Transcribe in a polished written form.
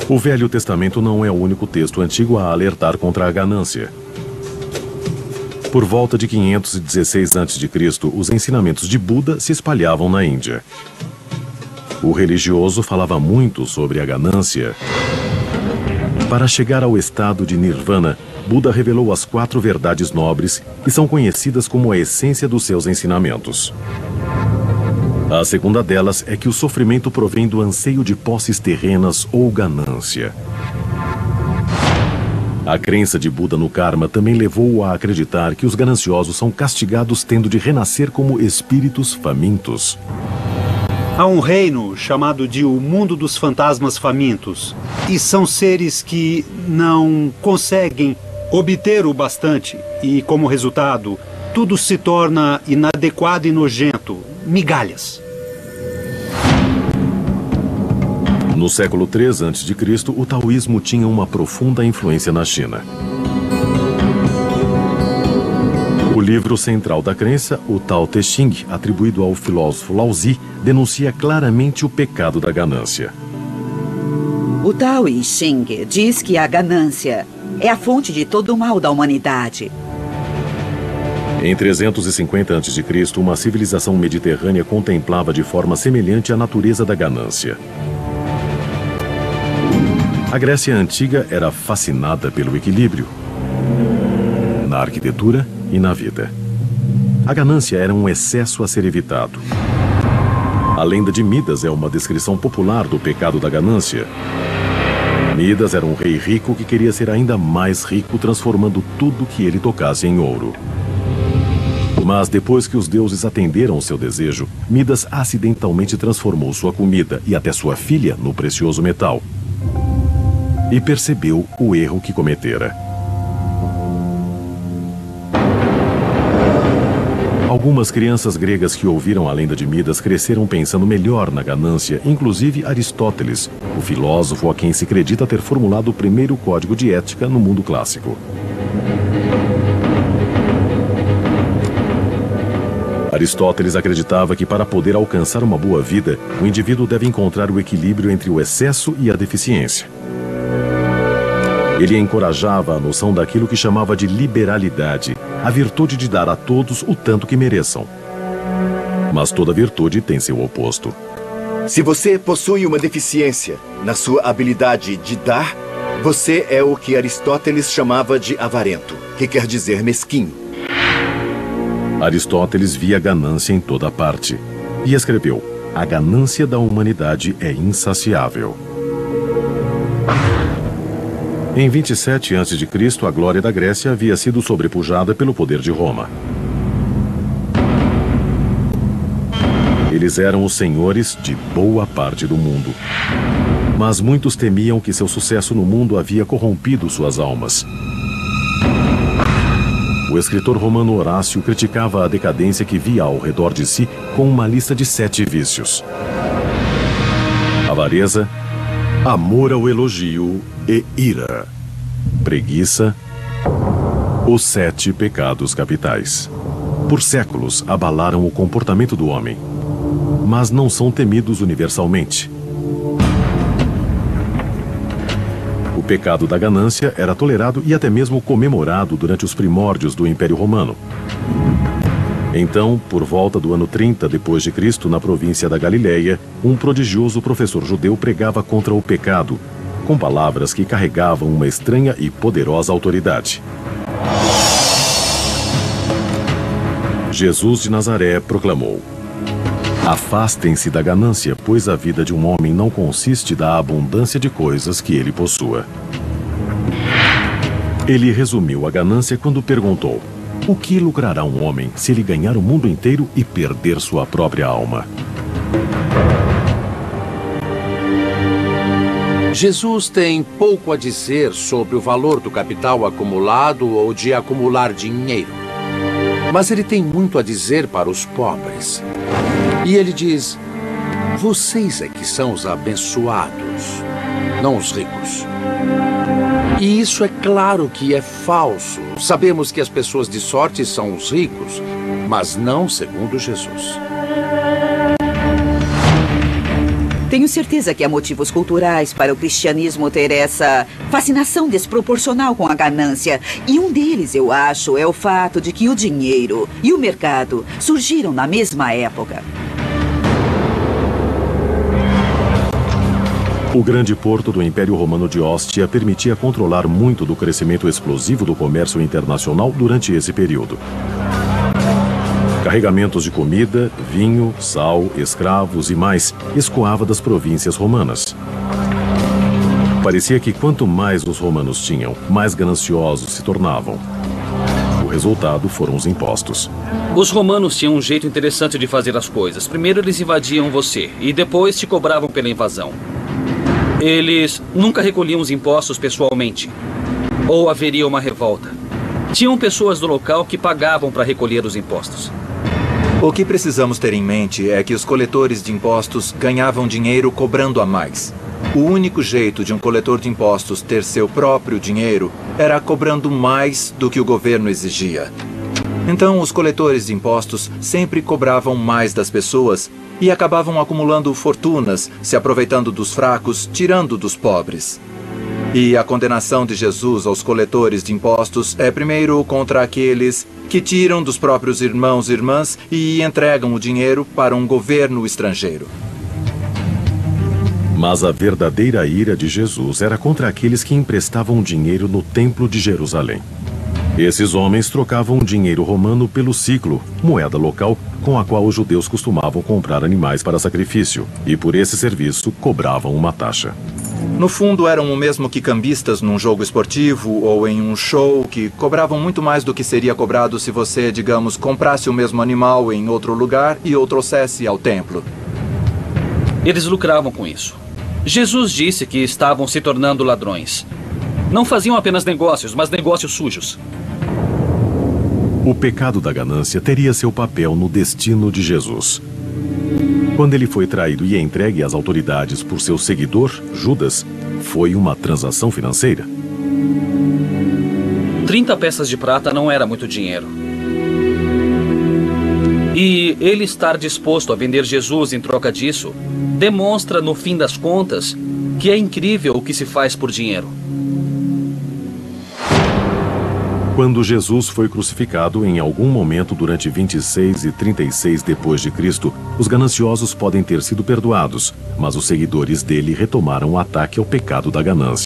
O Velho Testamento não é o único texto antigo a alertar contra a ganância. Por volta de 516 a.C., os ensinamentos de Buda se espalhavam na Índia. O religioso falava muito sobre a ganância. Para chegar ao estado de Nirvana, Buda revelou as 4 verdades nobres que são conhecidas como a essência dos seus ensinamentos. A segunda delas é que o sofrimento provém do anseio de posses terrenas ou ganância. A crença de Buda no karma também levou-o a acreditar que os gananciosos são castigados tendo de renascer como espíritos famintos. Há um reino chamado de o mundo dos fantasmas famintos. E são seres que não conseguem obter o bastante. E, como resultado, tudo se torna inadequado e nojento. Migalhas. No século III a.C., o taoísmo tinha uma profunda influência na China. O livro central da crença, o Tao Te Ching, atribuído ao filósofo Lao Tzu, denuncia claramente o pecado da ganância. O Tao Te Ching diz que a ganância é a fonte de todo o mal da humanidade. Em 350 a.C., uma civilização mediterrânea contemplava de forma semelhante a natureza da ganância. A Grécia Antiga era fascinada pelo equilíbrio na arquitetura e na vida. A ganância era um excesso a ser evitado. A lenda de Midas é uma descrição popular do pecado da ganância. Midas era um rei rico que queria ser ainda mais rico, transformando tudo que ele tocasse em ouro. Mas depois que os deuses atenderam seu desejo, Midas acidentalmente transformou sua comida e até sua filha no precioso metal. E percebeu o erro que cometera. Algumas crianças gregas que ouviram a lenda de Midas cresceram pensando melhor na ganância, inclusive Aristóteles, o filósofo a quem se acredita ter formulado o primeiro código de ética no mundo clássico. Aristóteles acreditava que para poder alcançar uma boa vida, o indivíduo deve encontrar o equilíbrio entre o excesso e a deficiência. Ele encorajava a noção daquilo que chamava de liberalidade, a virtude de dar a todos o tanto que mereçam. Mas toda virtude tem seu oposto. Se você possui uma deficiência na sua habilidade de dar, você é o que Aristóteles chamava de avarento, que quer dizer mesquinho. Aristóteles via ganância em toda parte e escreveu: a ganância da humanidade é insaciável. Em 27 a.C., a glória da Grécia havia sido sobrepujada pelo poder de Roma. Eles eram os senhores de boa parte do mundo. Mas muitos temiam que seu sucesso no mundo havia corrompido suas almas. O escritor romano Horácio criticava a decadência que via ao redor de si com uma lista de 7 vícios: avareza, amor ao elogio e ira, preguiça, os 7 pecados capitais. Por séculos abalaram o comportamento do homem, mas não são temidos universalmente. O pecado da ganância era tolerado e até mesmo comemorado durante os primórdios do Império Romano. Então, por volta do ano 30 d.C., na província da Galileia, um prodigioso professor judeu pregava contra o pecado, com palavras que carregavam uma estranha e poderosa autoridade. Jesus de Nazaré proclamou: afastem-se da ganância, pois a vida de um homem não consiste da abundância de coisas que ele possua. Ele resumiu a ganância quando perguntou: o que lucrará um homem se ele ganhar o mundo inteiro e perder sua própria alma? Jesus tem pouco a dizer sobre o valor do capital acumulado ou de acumular dinheiro. Mas ele tem muito a dizer para os pobres. E ele diz: vocês é que são os abençoados, não os ricos. E isso é claro que é falso. Sabemos que as pessoas de sorte são os ricos, mas não segundo Jesus. Tenho certeza que há motivos culturais para o cristianismo ter essa fascinação desproporcional com a ganância. E um deles, eu acho, é o fato de que o dinheiro e o mercado surgiram na mesma época. O grande porto do Império Romano de Ostia permitia controlar muito do crescimento explosivo do comércio internacional durante esse período. Carregamentos de comida, vinho, sal, escravos e mais escoava das províncias romanas. Parecia que quanto mais os romanos tinham, mais gananciosos se tornavam. O resultado foram os impostos. Os romanos tinham um jeito interessante de fazer as coisas. Primeiro eles invadiam você e depois te cobravam pela invasão. Eles nunca recolhiam os impostos pessoalmente. Ou haveria uma revolta. Tinham pessoas do local que pagavam para recolher os impostos. O que precisamos ter em mente é que os coletores de impostos ganhavam dinheiro cobrando a mais. O único jeito de um coletor de impostos ter seu próprio dinheiro era cobrando mais do que o governo exigia. Então, os coletores de impostos sempre cobravam mais das pessoas e acabavam acumulando fortunas, se aproveitando dos fracos, tirando dos pobres. E a condenação de Jesus aos coletores de impostos é primeiro contra aqueles que tiram dos próprios irmãos e irmãs e entregam o dinheiro para um governo estrangeiro. Mas a verdadeira ira de Jesus era contra aqueles que emprestavam dinheiro no Templo de Jerusalém. Esses homens trocavam o dinheiro romano pelo siclo, moeda local com a qual os judeus costumavam comprar animais para sacrifício, e por esse serviço cobravam uma taxa. No fundo, eram o mesmo que cambistas num jogo esportivo ou em um show, que cobravam muito mais do que seria cobrado se você, digamos, comprasse o mesmo animal em outro lugar e o trouxesse ao templo. Eles lucravam com isso. Jesus disse que estavam se tornando ladrões. Não faziam apenas negócios, mas negócios sujos. O pecado da ganância teria seu papel no destino de Jesus. Quando ele foi traído e entregue às autoridades por seu seguidor, Judas, foi uma transação financeira. 30 peças de prata não era muito dinheiro. E ele estar disposto a vender Jesus em troca disso demonstra, no fim das contas, que é incrível o que se faz por dinheiro. Quando Jesus foi crucificado, em algum momento durante 26 e 36 depois de Cristo, os gananciosos podem ter sido perdoados, mas os seguidores dele retomaram o ataque ao pecado da ganância.